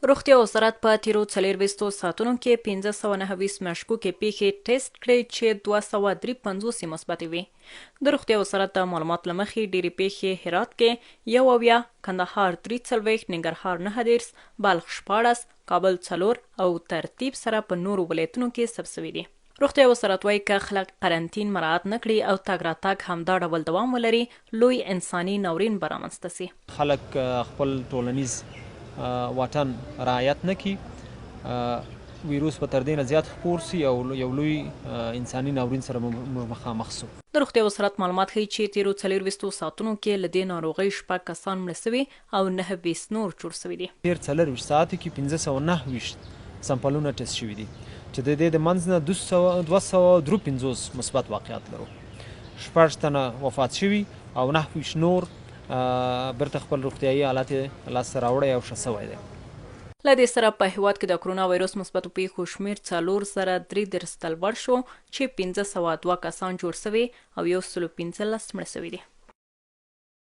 روغتیا وزارت په تیرو 24 ساعتونو کې 1529 مشکوکې پیښې ټیسټ کړې چې 253 مثبتې وې. د روغتیا وزارت د معلوماتو له مخې ډېرې پیښې هرات کې 91، کندهار 43، ننګرهار 9، بلخ 14، کابل 4 او ترتیب سره په نورو ولایتونو کې ثبت شوي دي. روغتیا وزارت وایي که خلک قرنطین مراعات نکړي او تګ راتګ همدا ډول دوام ولري، لوی انساني ناورین به رامنځته سي. خلک خپل ټولنیز واټن رعایت نه کړي، ویروس به تر دې نه زیات خپور سي او یو لوی انساني ناورین سره مخامخ سو. د روغتیا وزارت معلومات ښیي چې تیرو 24 ساعتونو کې له دې ناروغۍ 6 کسان مړه سوي او 29 نور جوړ سوي دي. تیر 24 ساعتو کې 1529 سمپلونه ټیسټ شوي دي چې د دې د منځ نه 253 مثبت واقعات لرو. 6 تنه وفات شوي او 9 نور برته خپل روغتیایي حالت لاسته راوړی او ښه سوی دی. له دې سره په هیواد کې د کرونا وایروس مثبتو پیښو شمېر 433 ته لوړ شو چې 502 کسان جوړ سوي او 115 مړه سوي دي.